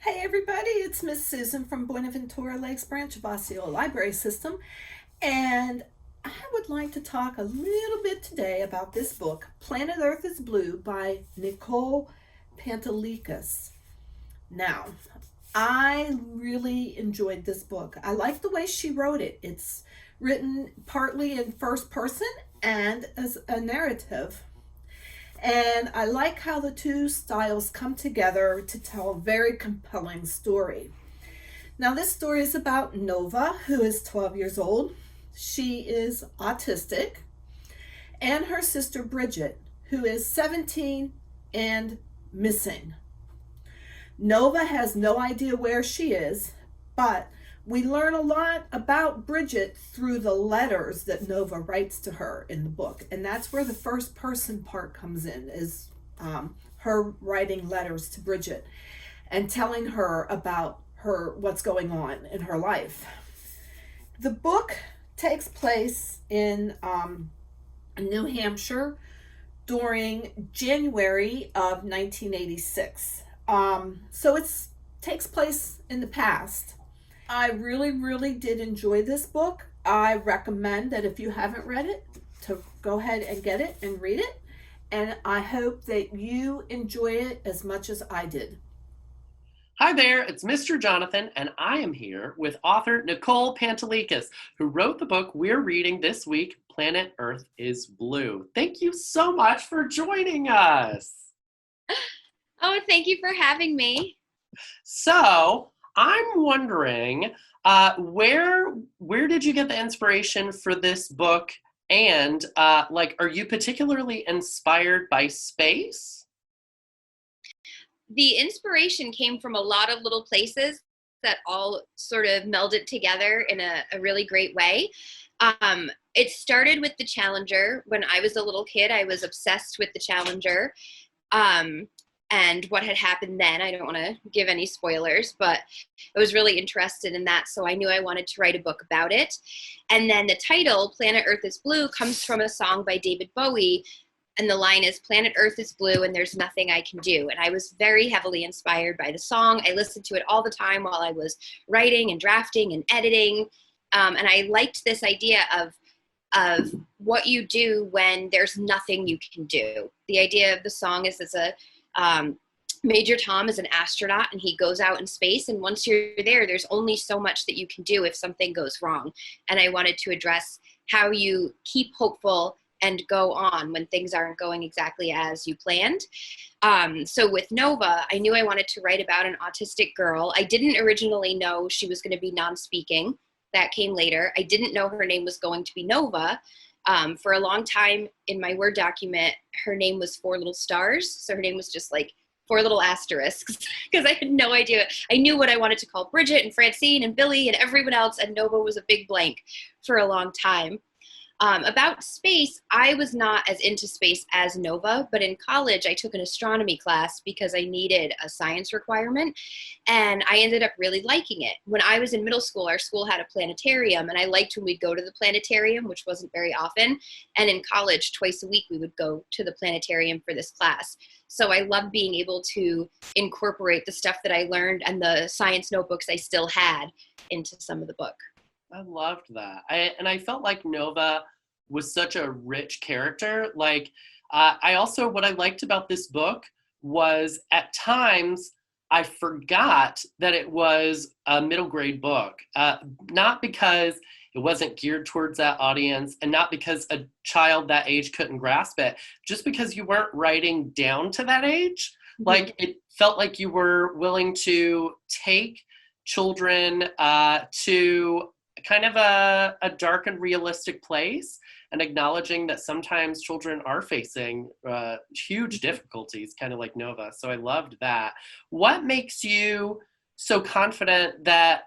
Hey everybody, it's Miss Susan from Buenaventura Lakes Branch of Osceola Library System, and I would like to talk a little bit today about this book, Planet Earth is Blue by Nicole Panteleakos. Now, I really enjoyed this book. I like the way she wrote it. It's written partly in first person and as a narrative. And I like how the two styles come together to tell a very compelling story. Now, this story is about Nova, who is 12 years old. She is autistic, and her sister Bridget, who is 17 and missing. Nova has no idea where she is, but we learn a lot about Bridget through the letters that Nova writes to her in the book. And that's where the first person part comes in, is her writing letters to Bridget and telling her about what's going on in her life. The book takes place in New Hampshire during January of 1986. So it takes place in the past. I really did enjoy this book. I recommend that if you haven't read it, to go ahead and get it and read it. And I hope that you enjoy it as much as I did. Hi there, it's Mr. Jonathan, and I am here with author Nicole Panteleakos, who wrote the book we're reading this week, Planet Earth is Blue. Thank you so much for joining us. Oh, thank you for having me. So, I'm wondering, where did you get the inspiration for this book? And are you particularly inspired by space? The inspiration came from a lot of little places that all sort of melded together in a really great way. It started with the Challenger. When I was a little kid, I was obsessed with the Challenger. And what had happened then. I don't want to give any spoilers, but I was really interested in that, so I knew I wanted to write a book about it. And then the title, Planet Earth is Blue, comes from a song by David Bowie, and the line is, Planet Earth is blue and there's nothing I can do. And I was very heavily inspired by the song. I listened to it all the time while I was writing and drafting and editing, and I liked this idea of what you do when there's nothing you can do. The idea of the song is Major Tom is an astronaut and he goes out in space, and once you're there, there's only so much that you can do if something goes wrong. And I wanted to address how you keep hopeful and go on when things aren't going exactly as you planned. So with Nova, I knew I wanted to write about an autistic girl. I didn't originally know she was going to be non-speaking. That came later. I didn't know her name was going to be Nova. For a long time in my Word document, her name was Four Little Stars. So her name was just like four little asterisks because I had no idea. I knew what I wanted to call Bridget and Francine and Billy and everyone else, and Nova was a big blank for a long time. About space, I was not as into space as Nova, but in college I took an astronomy class because I needed a science requirement, and I ended up really liking it. When I was in middle school, our school had a planetarium, and I liked when we'd go to the planetarium, which wasn't very often, and in college, twice a week, we would go to the planetarium for this class. So I loved being able to incorporate the stuff that I learned and the science notebooks I still had into some of the book. I loved that. I felt like Nova was such a rich character. What I liked about this book was at times I forgot that it was a middle grade book, not because it wasn't geared towards that audience and not because a child that age couldn't grasp it, just because you weren't writing down to that age. Like it felt like you were willing to take children to kind of a dark and realistic place, and acknowledging that sometimes children are facing huge difficulties, kind of like Nova. So I loved that. What makes you so confident that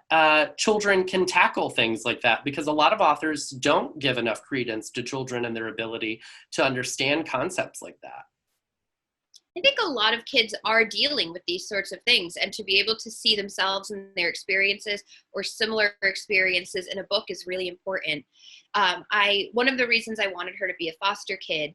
children can tackle things like that? Because a lot of authors don't give enough credence to children and their ability to understand concepts like that. I think a lot of kids are dealing with these sorts of things, and to be able to see themselves and their experiences or similar experiences in a book is really important. One of the reasons I wanted her to be a foster kid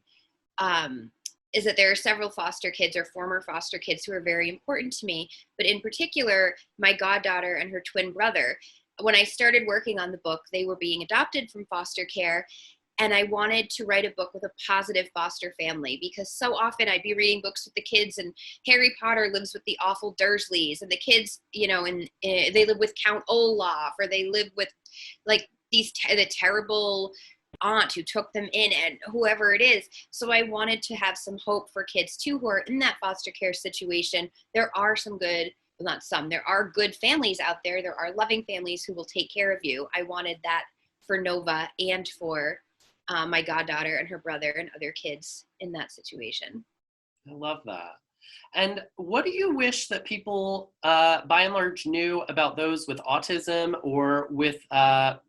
is that there are several foster kids or former foster kids who are very important to me, but in particular, my goddaughter and her twin brother. When I started working on the book, they were being adopted from foster care, and I wanted to write a book with a positive foster family, because so often I'd be reading books with the kids, and Harry Potter lives with the awful Dursleys, and the kids, you know, and they live with Count Olaf, or they live with like the terrible aunt who took them in, and whoever it is. So I wanted to have some hope for kids too who are in that foster care situation. There are some good, well, not some, there are good families out there. There are loving families who will take care of you. I wanted that for Nova and for my goddaughter and her brother and other kids in that situation. I love that. And what do you wish that people, by and large, knew about those with autism or with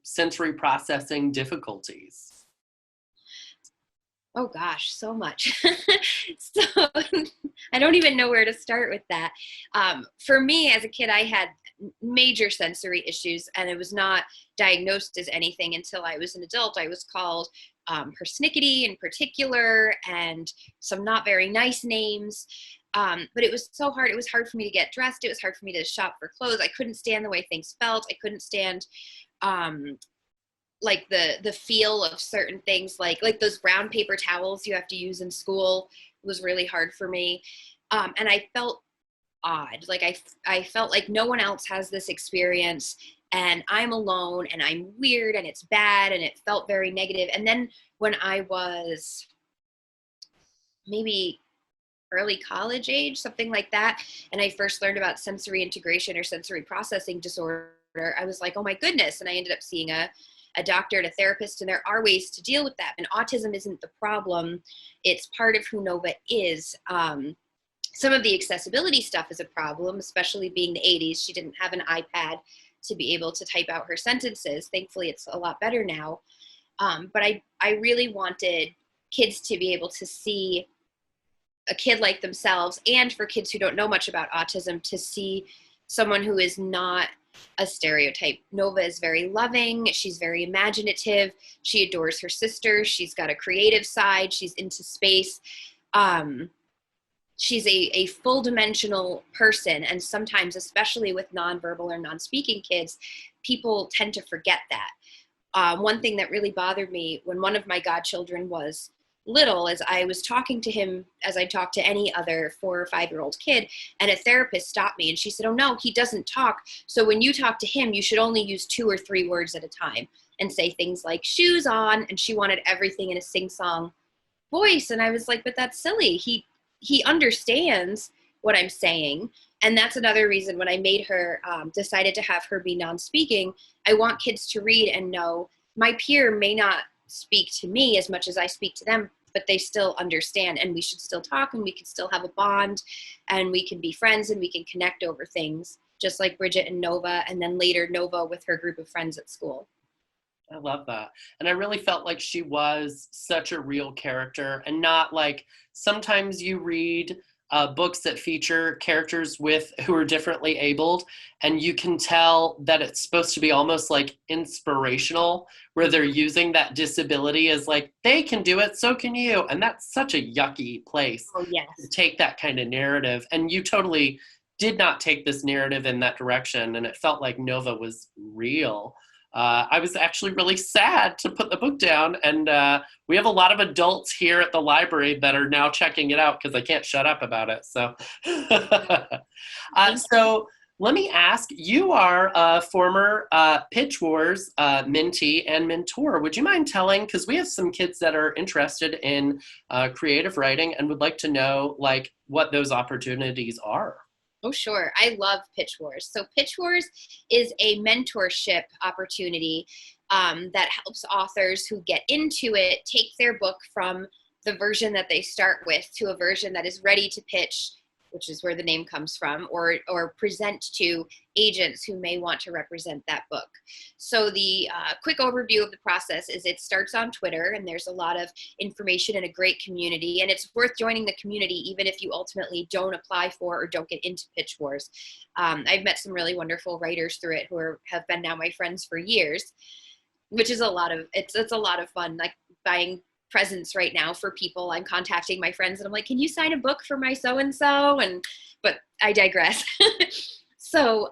sensory processing difficulties? Oh gosh, so much. So I don't even know where to start with that. For me as a kid, I had major sensory issues, and it was not diagnosed as anything until I was an adult. I was called persnickety in particular, and some not very nice names. But it was so hard. It was hard for me to get dressed. It was hard for me to shop for clothes. I couldn't stand the way things felt. I couldn't stand like the feel of certain things, like those brown paper towels you have to use in school was really hard for me. And I felt odd. Like I felt like no one else has this experience, and I'm alone, and I'm weird, and it's bad, and it felt very negative. And then when I was maybe early college age, something like that, and I first learned about sensory integration or sensory processing disorder, I was like, oh my goodness. And I ended up seeing a doctor and a therapist, and there are ways to deal with that. And autism isn't the problem. It's part of who Nova is. Some of the accessibility stuff is a problem, especially being the 80s. She didn't have an iPad to be able to type out her sentences. Thankfully, it's a lot better now. But I really wanted kids to be able to see a kid like themselves, and for kids who don't know much about autism, to see someone who is not a stereotype. Nova is very loving. She's very imaginative. She adores her sister. She's got a creative side. She's into space. She's a full-dimensional person, and sometimes, especially with nonverbal or non-speaking kids, people tend to forget that. One thing that really bothered me when one of my godchildren was little is I was talking to him as I talk to any other 4 or 5-year-old kid, and a therapist stopped me and she said, oh no, he doesn't talk. So when you talk to him, you should only use 2 or 3 words at a time and say things like shoes on. And she wanted everything in a sing-song voice. And I was like, but that's silly. He understands what I'm saying. And that's another reason when I made her, decided to have her be non-speaking, I want kids to read and know my peer may not speak to me as much as I speak to them, but they still understand, and we should still talk, and we can still have a bond, and we can be friends, and we can connect over things, just like Bridget and Nova, and then later Nova with her group of friends at school. I love that. And I really felt like she was such a real character, and not like sometimes you read books that feature characters who are differently abled, and you can tell that it's supposed to be almost like inspirational, where they're using that disability as like, they can do it, so can you. And that's such a yucky place to take that kind of narrative. And you totally did not take this narrative in that direction, and it felt like Nova was real. I was actually really sad to put the book down, and we have a lot of adults here at the library that are now checking it out because I can't shut up about it. So, so let me ask, you are a former Pitch Wars mentee and mentor. Would you mind telling, because we have some kids that are interested in creative writing and would like to know like what those opportunities are? Oh, sure. I love Pitch Wars. So Pitch Wars is a mentorship opportunity that helps authors who get into it take their book from the version that they start with to a version that is ready to pitch, which is where the name comes from, or present to agents who may want to represent that book. So the quick overview of the process is it starts on Twitter, and there's a lot of information and a great community, and it's worth joining the community even if you ultimately don't apply for or don't get into Pitch Wars. I've met some really wonderful writers through it who have been now my friends for years, which is it's a lot of fun, like buying presents right now for people. I'm contacting my friends and I'm like, can you sign a book for my so-and-so? But I digress. So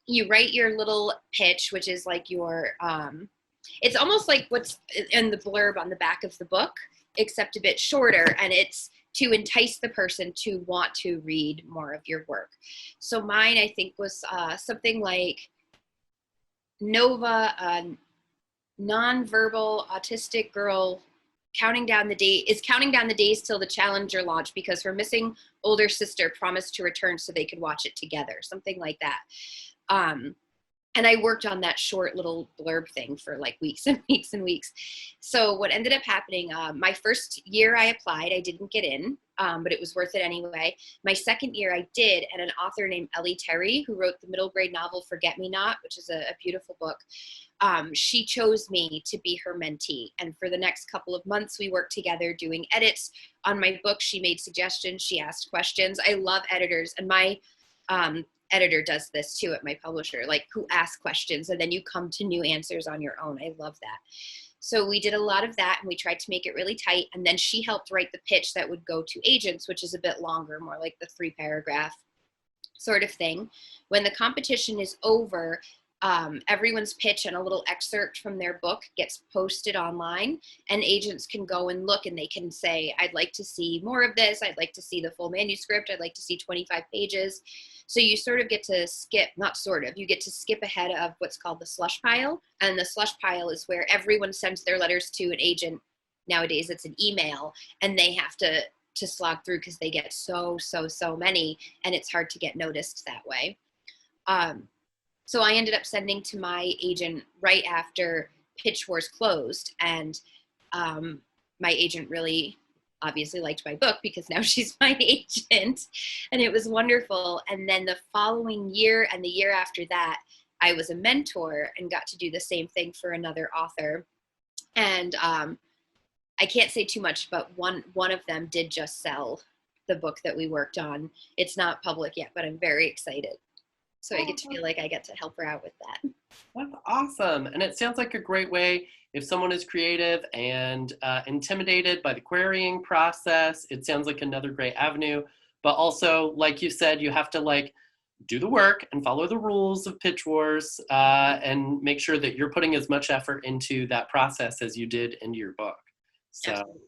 you write your little pitch, which is like your, it's almost like what's in the blurb on the back of the book, except a bit shorter. And it's to entice the person to want to read more of your work. So mine, I think, was something like Nova, a nonverbal autistic girl counting down the days till the Challenger launch because her missing older sister promised to return so they could watch it together, something like that. And I worked on that short little blurb thing for like weeks and weeks and weeks. So what ended up happening, my first year I applied, I didn't get in, but it was worth it anyway. My second year I did, and an author named Ellie Terry, who wrote the middle grade novel Forget Me Not, which is a beautiful book, she chose me to be her mentee. And for the next couple of months, we worked together doing edits on my book. She made suggestions, she asked questions. I love editors, and my editor does this too at my publisher, like who asks questions and then you come to new answers on your own. I love that. So we did a lot of that and we tried to make it really tight. And then she helped write the pitch that would go to agents, which is a bit longer, more like the 3-paragraph sort of thing. When the competition is over, everyone's pitch and a little excerpt from their book gets posted online, and agents can go and look and they can say, I'd like to see more of this. I'd like to see the full manuscript. I'd like to see 25 pages. So you sort of get to skip, not sort of, you get to skip ahead of what's called the slush pile. And the slush pile is where everyone sends their letters to an agent. Nowadays it's an email, and they have to slog through because they get so many, and it's hard to get noticed that way. So I ended up sending to my agent right after Pitch Wars closed, and my agent really obviously liked my book because now she's my agent, and it was wonderful. And then the following year and the year after that, I was a mentor and got to do the same thing for another author. And I can't say too much, but one of them did just sell the book that we worked on. It's not public yet, but I'm very excited. So I get to feel like I get to help her out with that. That's awesome. And it sounds like a great way if someone is creative and intimidated by the querying process. It sounds like another great avenue. But also, like you said, you have to like do the work and follow the rules of Pitch Wars and make sure that you're putting as much effort into that process as you did into your book. So absolutely.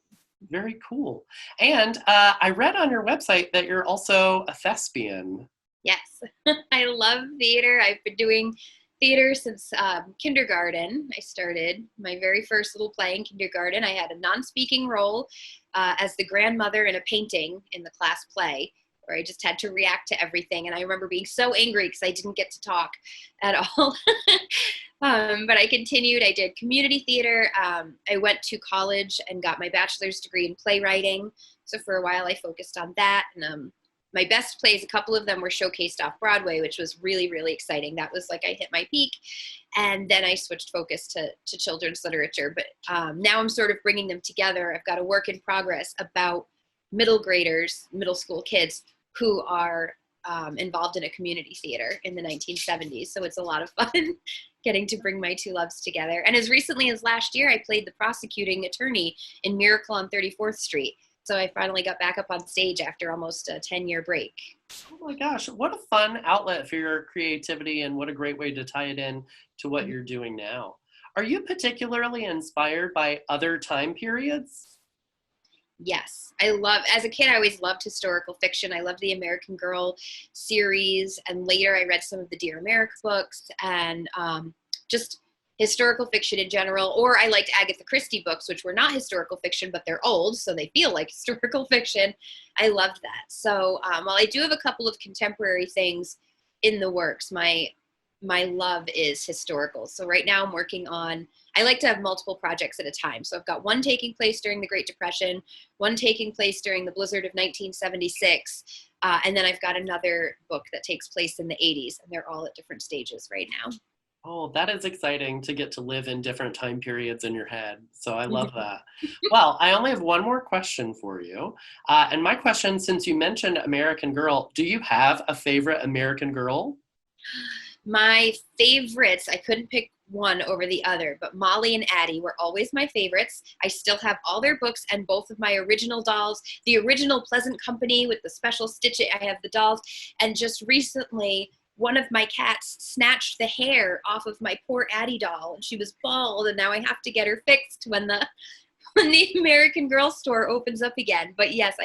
Very cool. And I read on your website that you're also a thespian. Yes, I love theater. I've been doing theater since kindergarten. I started my very first little play in kindergarten. I had a non-speaking role as the grandmother in a painting in the class play, where I just had to react to everything. And I remember being so angry because I didn't get to talk at all. But I continued. I did community theater. I went to college and got my bachelor's degree in playwriting. So for a while I focused on that. And my best plays, a couple of them were showcased off Broadway, which was really, really exciting. That was like I hit my peak. And then I switched focus to children's literature. But now I'm sort of bringing them together. I've got a work in progress about middle graders, middle school kids who are involved in a community theater in the 1970s. So it's a lot of fun getting to bring my two loves together. And as recently as last year, I played the prosecuting attorney in Miracle on 34th Street. So I finally got back up on stage after almost a 10-year break. Oh my gosh, what a fun outlet for your creativity, and what a great way to tie it in to what you're doing now. Are you particularly inspired by other time periods? Yes, as a kid, I always loved historical fiction. I loved the American Girl series, and later I read some of the Dear America books, and just historical fiction in general. Or I liked Agatha Christie books, which were not historical fiction, but they're old, so they feel like historical fiction. I loved that. So while I do have a couple of contemporary things in the works, my love is historical. So right now I'm working on, I like to have multiple projects at a time. So I've got one taking place during the Great Depression, one taking place during the blizzard of 1976, and then I've got another book that takes place in the 80s, and they're all at different stages right now. Oh, that is exciting to get to live in different time periods in your head. So I love that. Well, I only have one more question for you. And my question, since you mentioned American Girl, do you have a favorite American Girl? My favorites, I couldn't pick one over the other, but Molly and Addie were always my favorites. I still have all their books and both of my original dolls, the original Pleasant Company with the special stitching. I have the dolls, and just recently one of my cats snatched the hair off of my poor Addie doll, and she was bald, and now I have to get her fixed when the American Girl store opens up again. But yes,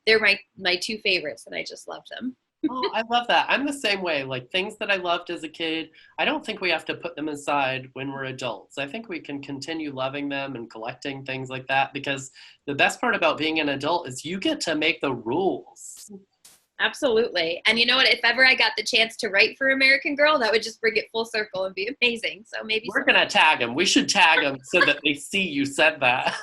they're my two favorites, and I just love them. Oh, I love that. I'm the same way. Like, things that I loved as a kid, I don't think we have to put them aside when we're adults. I think we can continue loving them and collecting things like that, because the best part about being an adult is you get to make the rules. Absolutely. And you know what? If ever I got the chance to write for American Girl, that would just bring it full circle and be amazing. So maybe we're going to tag them. We should tag them so that they see you said that.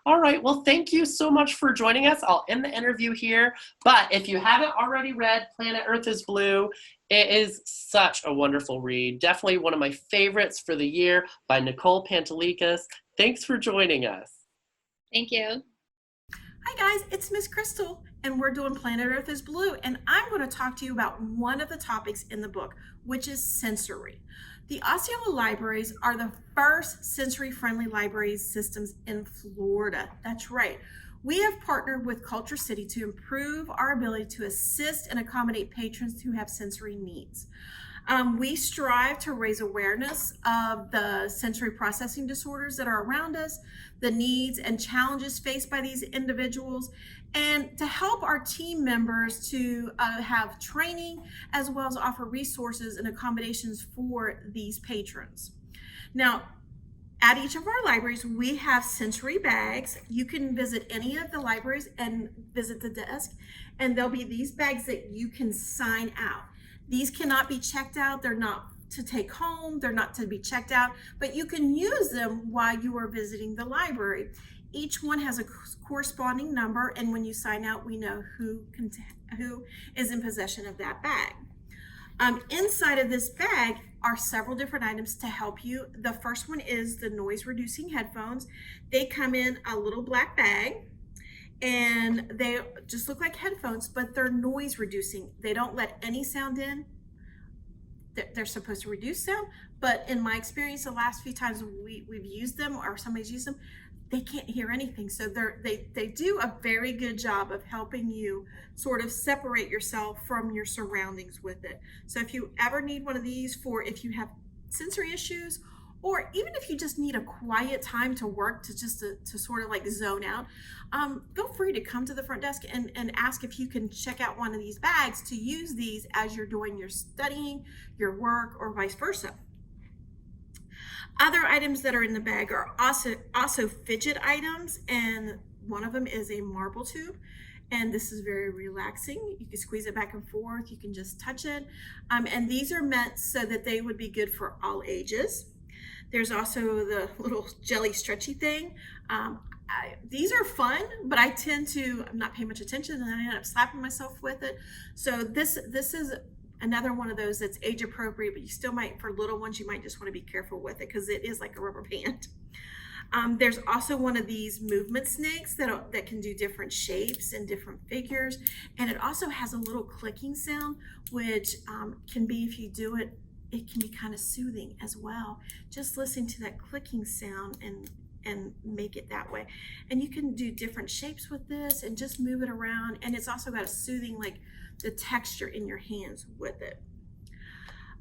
All right. Well, thank you so much for joining us. I'll end the interview here. But if you haven't already read Planet Earth is Blue, it is such a wonderful read. Definitely one of my favorites for the year by Nicole Panteleakos. Thanks for joining us. Thank you. Hi guys, it's Miss Crystal, and we're doing Planet Earth is Blue, and I'm going to talk to you about one of the topics in the book, which is sensory. The Osceola Libraries are the first sensory-friendly library systems in Florida. That's right. We have partnered with Culture City to improve our ability to assist and accommodate patrons who have sensory needs. We strive to raise awareness of the sensory processing disorders that are around us, the needs and challenges faced by these individuals, and to help our team members to have training as well as offer resources and accommodations for these patrons. Now, at each of our libraries, we have sensory bags. You can visit any of the libraries and visit the desk, and there'll be these bags that you can sign out. These cannot be checked out. They're not to take home. They're not to be checked out, but you can use them while you are visiting the library. Each one has a corresponding number, and when you sign out, we know who is in possession of that bag. Inside of this bag are several different items to help you. The first one is the noise-reducing headphones. They come in a little black bag, and they just look like headphones, but they're noise reducing. They don't let any sound in. They're supposed to reduce sound, but in my experience, the last few times we've used them or somebody's used them, they can't hear anything. So they do a very good job of helping you sort of separate yourself from your surroundings with it. So if you ever need one of these for if you have sensory issues, or even if you just need a quiet time to work to sort of like zone out, feel free to come to the front desk and ask if you can check out one of these bags to use these as you're doing your studying, your work, or vice versa. Other items that are in the bag are also fidget items, and one of them is a marble tube. And this is very relaxing. You can squeeze it back and forth. You can just touch it. And these are meant so that they would be good for all ages. There's also the little jelly stretchy thing. These are fun, but I tend to not pay much attention, and I end up slapping myself with it. So this is another one of those that's age appropriate, but you still might, for little ones, you might just want to be careful with it because it is like a rubber band. There's also one of these movement snakes that can do different shapes and different figures, and it also has a little clicking sound, which can be, if you do it, it can be kind of soothing as well. Just listen to that clicking sound and make it that way. And you can do different shapes with this and just move it around. And it's also got a soothing, like the texture in your hands with it.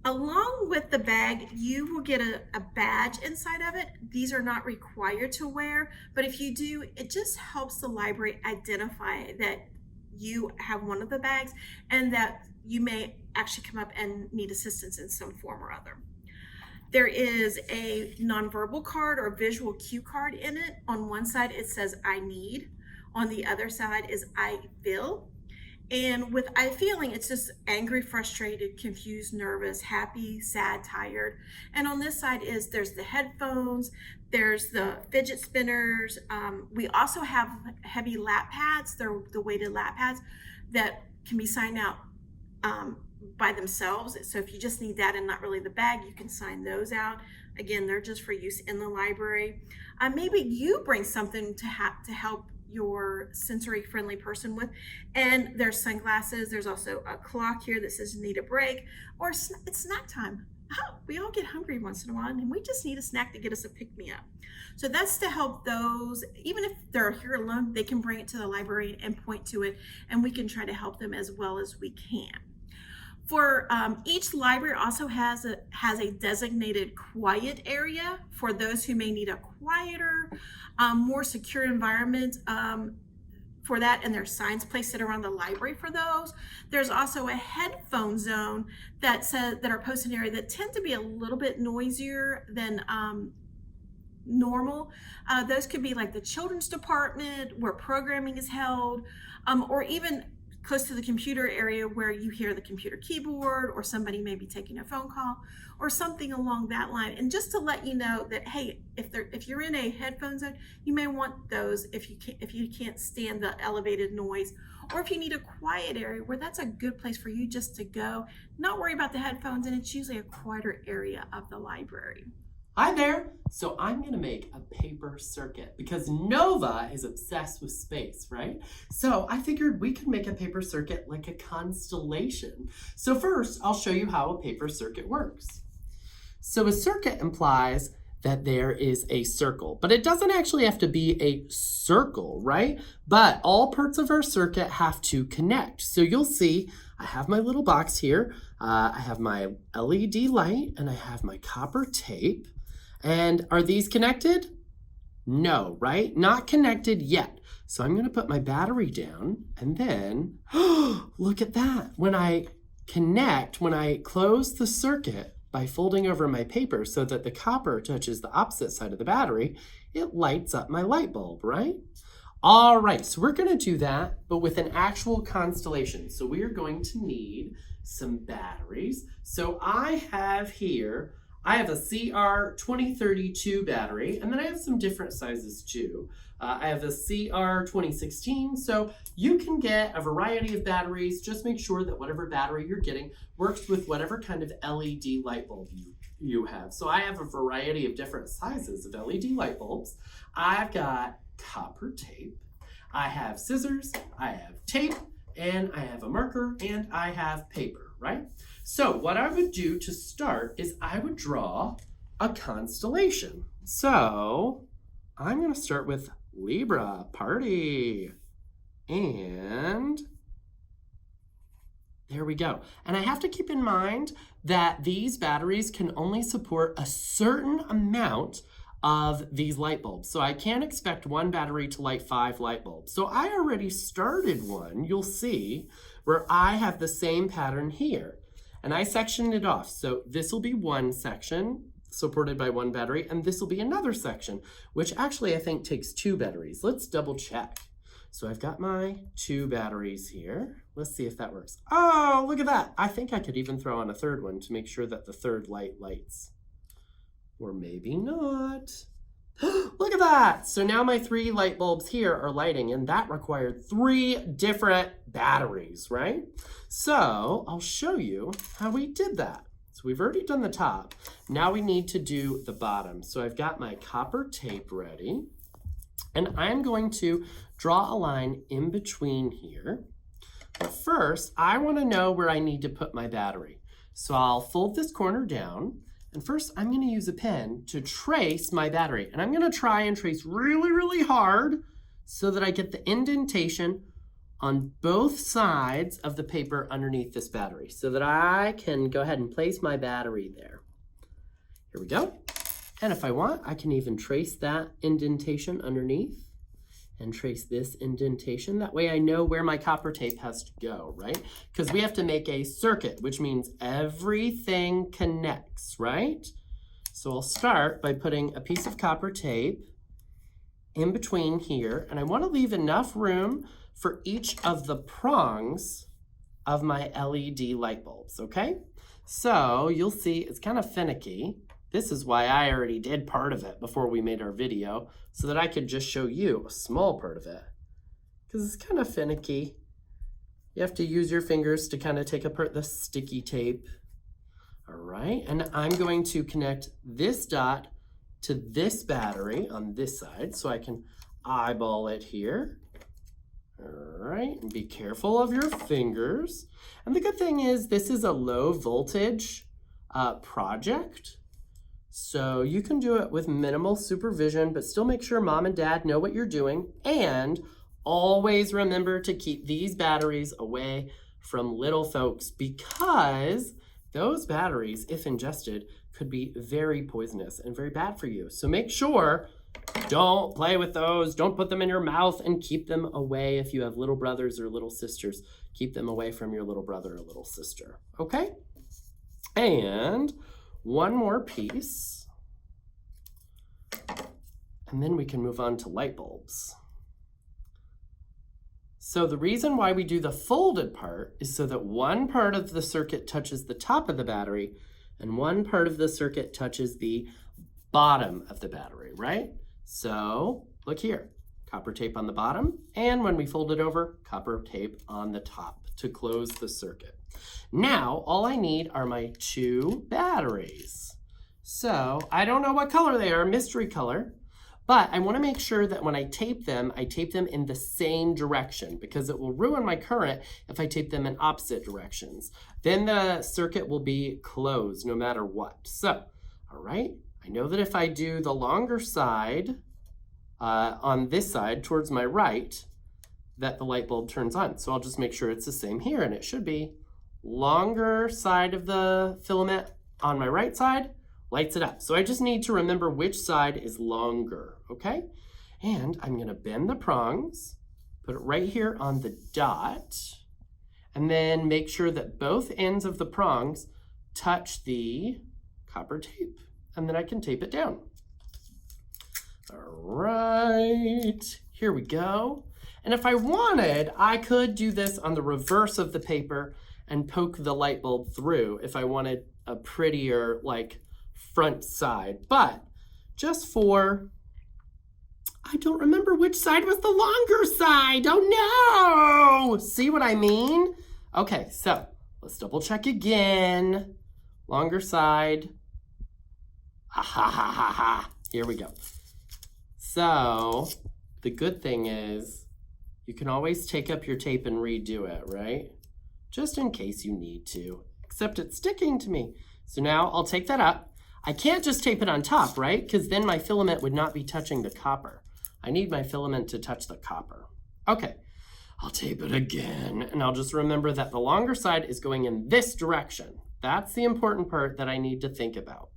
Along with the bag, you will get a badge inside of it. These are not required to wear, but if you do, it just helps the library identify that you have one of the bags and that you may actually come up and need assistance in some form or other. There is a nonverbal card or visual cue card in it. On one side it says I need, on the other side is I feel. And with I feeling, it's just angry, frustrated, confused, nervous, happy, sad, tired. And on this side there's the headphones, there's the fidget spinners. We also have heavy lap pads. They're the weighted lap pads that can be signed out by themselves. So if you just need that and not really the bag, you can sign those out. Again, they're just for use in the library. Maybe you bring something to help your sensory friendly person with, and there's sunglasses. There's also a clock here that says need a break, or it's snack time. we all get hungry once in a while, and we just need a snack to get us a pick-me-up. So that's to help those, even if they're here alone, they can bring it to the library and point to it, and we can try to help them as well as we can. For each library also has a designated quiet area for those who may need a quieter, more secure environment for that, and there's signs placed around the library for those. There's also a headphone zone that are posted area that tend to be a little bit noisier than normal. Those could be like the children's department where programming is held, or even close to the computer area where you hear the computer keyboard, or somebody may be taking a phone call or something along that line. And just to let you know that, hey, if you're in a headphone zone, you may want those if you can't stand the elevated noise, or if you need a quiet area where that's a good place for you just to go, not worry about the headphones, and it's usually a quieter area of the library. Hi there! So I'm gonna make a paper circuit because Nova is obsessed with space, right? So I figured we could make a paper circuit like a constellation. So first, I'll show you how a paper circuit works. So a circuit implies that there is a circle, but it doesn't actually have to be a circle, right? But all parts of our circuit have to connect. So you'll see I have my little box here. I have my LED light and I have my copper tape. And are these connected? No, right? Not connected yet. So I'm gonna put my battery down, and then, look at that. When I close the circuit by folding over my paper so that the copper touches the opposite side of the battery, it lights up my light bulb, right? All right, so we're gonna do that, but with an actual constellation. So we are going to need some batteries. So I have a CR2032 battery, and then I have some different sizes too. I have a CR2016, so you can get a variety of batteries. Just make sure that whatever battery you're getting works with whatever kind of LED light bulb you have. So I have a variety of different sizes of LED light bulbs. I've got copper tape, I have scissors, I have tape, and I have a marker, and I have paper, right? So what I would do to start is I would draw a constellation. So I'm going to start with Libra, party. And there we go. And I have to keep in mind that these batteries can only support a certain amount of these light bulbs. So I can't expect one battery to light 5 light bulbs. So I already started one, you'll see, where I have the same pattern here. And I sectioned it off. So this will be one section supported by one battery, and this will be another section, which actually I think takes 2 batteries. Let's double check. So I've got my 2 batteries here. Let's see if that works. Oh, look at that. I think I could even throw on a third one to make sure that the third light lights. Or maybe not. Look at that. So now my 3 light bulbs here are lighting, and that required 3 different batteries, right? So I'll show you how we did that. So we've already done the top. Now we need to do the bottom. So I've got my copper tape ready, and I'm going to draw a line in between here. But first, I want to know where I need to put my battery. So I'll fold this corner down. And first, I'm going to use a pen to trace my battery. And I'm going to try and trace really, really hard so that I get the indentation on both sides of the paper underneath this battery so that I can go ahead and place my battery there. Here we go. And if I want, I can even trace that indentation underneath and trace this indentation. That way I know where my copper tape has to go, right? Because we have to make a circuit, which means everything connects, right? So I'll start by putting a piece of copper tape in between here, and I want to leave enough room for each of the prongs of my LED light bulbs, okay? So you'll see it's kind of finicky. This is why I already did part of it before we made our video, so that I could just show you a small part of it. Because it's kind of finicky. You have to use your fingers to kind of take apart the sticky tape. All right, and I'm going to connect this dot to this battery on this side, so I can eyeball it here. All right, and be careful of your fingers. And the good thing is this is a low voltage project. So you can do it with minimal supervision, but still make sure mom and dad know what you're doing. And always remember to keep these batteries away from little folks, because those batteries, if ingested, could be very poisonous and very bad for you. So make sure, don't play with those. Don't put them in your mouth, and keep them away. If you have little brothers or little sisters, keep them away from your little brother or little sister. Okay? And one more piece, and then we can move on to light bulbs. So the reason why we do the folded part is so that one part of the circuit touches the top of the battery and one part of the circuit touches the bottom of the battery, right? So look here, copper tape on the bottom, and when we fold it over, copper tape on the top to close the circuit. Now, all I need are my 2 batteries. So I don't know what color they are, mystery color, but I want to make sure that when I tape them in the same direction, because it will ruin my current if I tape them in opposite directions. Then the circuit will be closed no matter what. So, all right, I know that if I do the longer side on this side towards my right, that the light bulb turns on. So I'll just make sure it's the same here, and it should be longer side of the filament on my right side, lights it up. So I just need to remember which side is longer, okay? And I'm gonna bend the prongs, put it right here on the dot, and then make sure that both ends of the prongs touch the copper tape, and then I can tape it down. All right, here we go. And if I wanted, I could do this on the reverse of the paper and poke the light bulb through if I wanted a prettier, like, front side. But just for, I don't remember which side was the longer side. Oh no! See what I mean? Okay, so let's double check again. Longer side. Ha ha ha ha ha. Here we go. So the good thing is you can always take up your tape and redo it, right? Just in case you need to, except it's sticking to me. So now I'll take that up. I can't just tape it on top, right? Because then my filament would not be touching the copper. I need my filament to touch the copper. Okay, I'll tape it again, and I'll just remember that the longer side is going in this direction. That's the important part that I need to think about.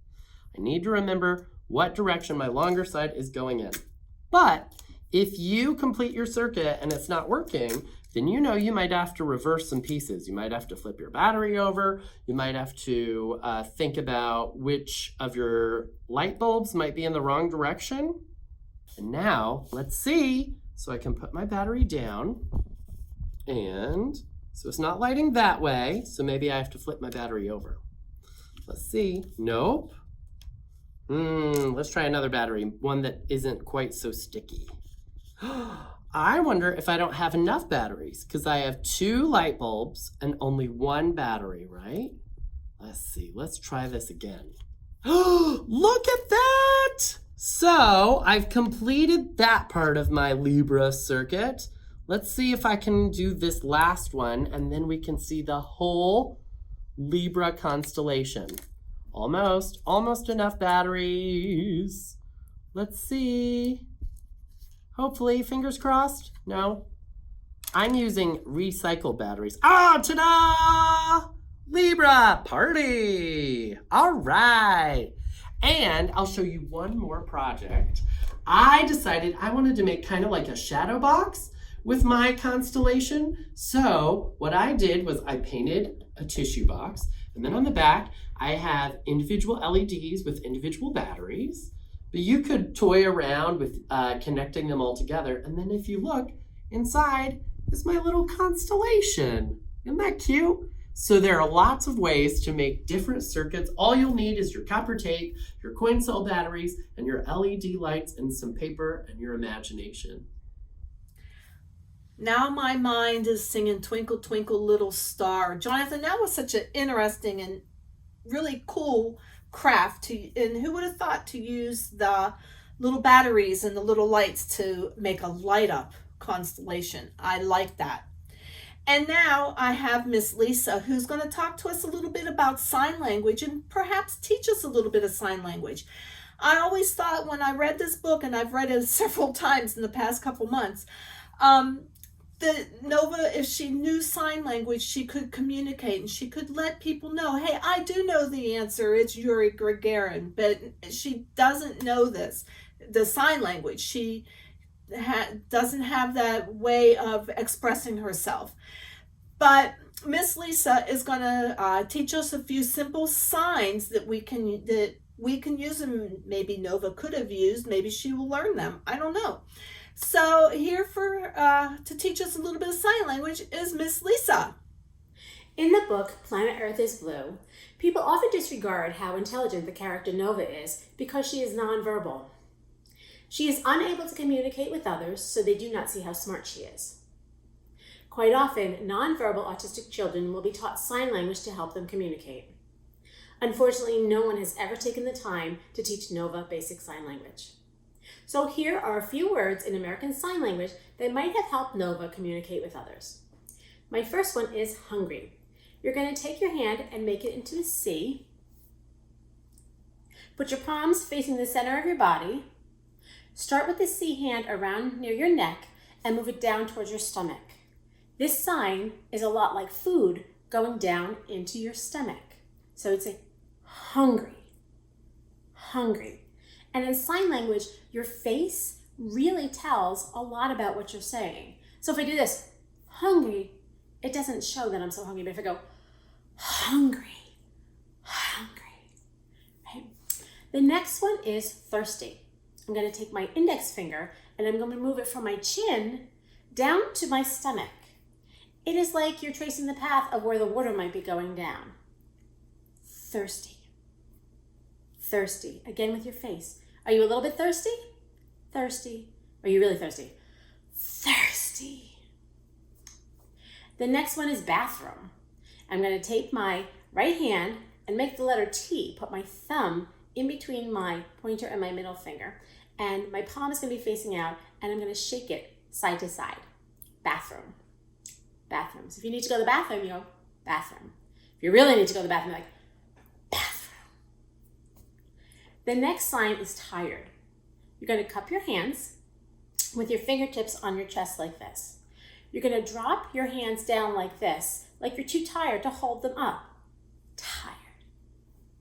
I need to remember what direction my longer side is going in. But if you complete your circuit and it's not working, then you know you might have to reverse some pieces. You might have to flip your battery over. You might have to think about which of your light bulbs might be in the wrong direction. And now, let's see. So I can put my battery down. And so it's not lighting that way. So maybe I have to flip my battery over. Let's see. Nope. Let's try another battery, one that isn't quite so sticky. I wonder if I don't have enough batteries, because I have 2 light bulbs and only 1 battery, right? Let's see, let's try this again. Look at that! So I've completed that part of my Libra circuit. Let's see if I can do this last one, and then we can see the whole Libra constellation. Almost enough batteries. Let's see. Hopefully, fingers crossed. No, I'm using recycled batteries. Oh, ta-da! Libra party. All right. And I'll show you one more project. I decided I wanted to make kind of like a shadow box with my constellation. So what I did was I painted a tissue box, and then on the back, I have individual LEDs with individual batteries. But you could toy around with connecting them all together. And then if you look, inside is my little constellation. Isn't that cute? So there are lots of ways to make different circuits. All you'll need is your copper tape, your coin cell batteries, and your LED lights, and some paper and your imagination. Now my mind is singing Twinkle, Twinkle, Little Star. Jonathan, that was such an interesting and really cool craft, and who would have thought to use the little batteries and the little lights to make a light up constellation. I like that. And now I have Miss Lisa, who's going to talk to us a little bit about sign language and perhaps teach us a little bit of sign language. I always thought when I read this book, and I've read it several times in the past couple months, that Nova, if she knew sign language, she could communicate and she could let people know, hey, I do know the answer, it's Yuri Gagarin, but she doesn't know the sign language. She doesn't have that way of expressing herself. But Miss Lisa is going to teach us a few simple signs that we can use, and maybe Nova could have used. Maybe she will learn them. I don't know. So here to teach us a little bit of sign language is Miss Lisa. In the book, Planet Earth is Blue, people often disregard how intelligent the character Nova is because she is nonverbal. She is unable to communicate with others, so they do not see how smart she is. Quite often, nonverbal autistic children will be taught sign language to help them communicate. Unfortunately, no one has ever taken the time to teach Nova basic sign language. So here are a few words in American Sign Language that might have helped Nova communicate with others. My first one is hungry. You're going to take your hand and make it into a C. Put your palms facing the center of your body. Start with the C hand around near your neck and move it down towards your stomach. This sign is a lot like food going down into your stomach. So it's a hungry, hungry. And in sign language, your face really tells a lot about what you're saying. So if I do this, hungry, it doesn't show that I'm so hungry. But if I go, hungry, hungry, right? The next one is thirsty. I'm going to take my index finger and I'm going to move it from my chin down to my stomach. It is like you're tracing the path of where the water might be going down. Thirsty. Thirsty. Again with your face. Are you a little bit thirsty? Thirsty. Are you really thirsty? Thirsty. The next one is bathroom. I'm going to take my right hand and make the letter T, put my thumb in between my pointer and my middle finger, and my palm is going to be facing out, and I'm going to shake it side to side. Bathroom. Bathroom. So if you need to go to the bathroom, you go, bathroom. If you really need to go to the bathroom, you're like, bathroom. The next sign is tired. You're going to cup your hands with your fingertips on your chest like this. You're going to drop your hands down like this, like you're too tired to hold them up. Tired.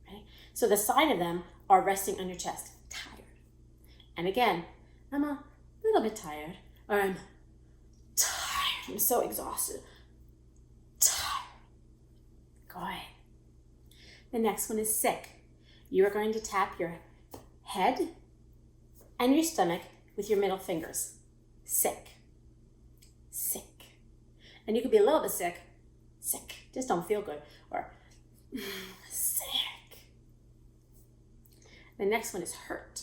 Right? So the sign of them are resting on your chest. Tired. And again, I'm a little bit tired, or I'm tired. I'm so exhausted. Tired. Good. The next one is sick. You are going to tap your head and your stomach with your middle fingers. Sick. Sick. And you could be a little bit sick. Sick. Just don't feel good. Or sick. The next one is hurt.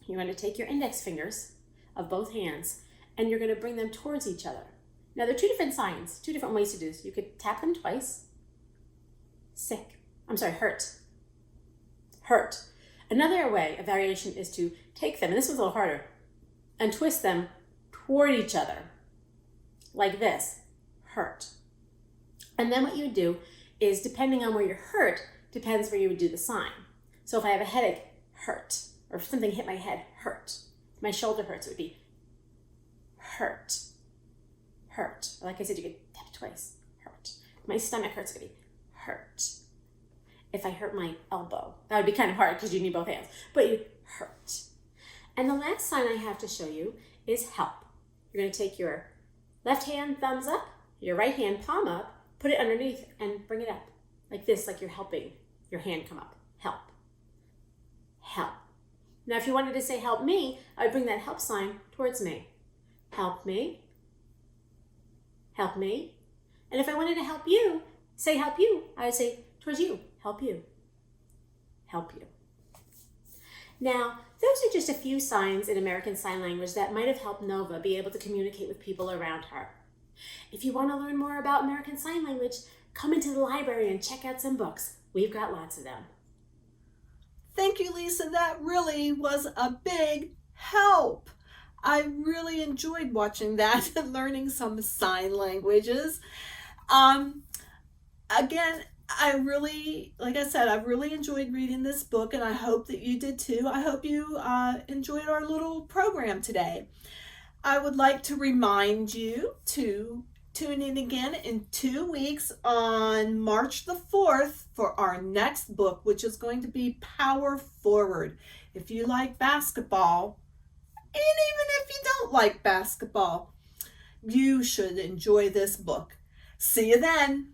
You're going to take your index fingers of both hands and you're going to bring them towards each other. Now, there are two different signs, two different ways to do this. You could tap them twice. Sick. I'm sorry, hurt. Hurt. Another way, a variation, is to take them, and this one's a little harder, and twist them toward each other, like this, hurt. And then what you would do is, depending on where you're hurt, depends where you would do the sign. So if I have a headache, hurt, or if something hit my head, hurt. If my shoulder hurts, it would be hurt, hurt. Like I said, you could tap twice, hurt. If my stomach hurts, it would be hurt. If I hurt my elbow, that would be kind of hard because you need both hands, but you hurt. And the last sign I have to show you is help. You're going to take your left hand thumbs up, your right hand palm up, put it underneath and bring it up like this, like you're helping your hand come up. Help. Help. Now, if you wanted to say help me, I would bring that help sign towards me. Help me. Help me. And if I wanted to help you, say help you, I would say towards you. Help you. Help you. Now, those are just a few signs in American Sign Language that might have helped Nova be able to communicate with people around her. If you want to learn more about American Sign Language, come into the library and check out some books. We've got lots of them. Thank you, Lisa. That really was a big help. I really enjoyed watching that and learning some sign languages. Again, like I said, I really enjoyed reading this book, and I hope that you did too. I hope you enjoyed our little program today. I would like to remind you to tune in again in 2 weeks on March the 4th for our next book, which is going to be Power Forward. If you like basketball, and even if you don't like basketball, you should enjoy this book. See you then.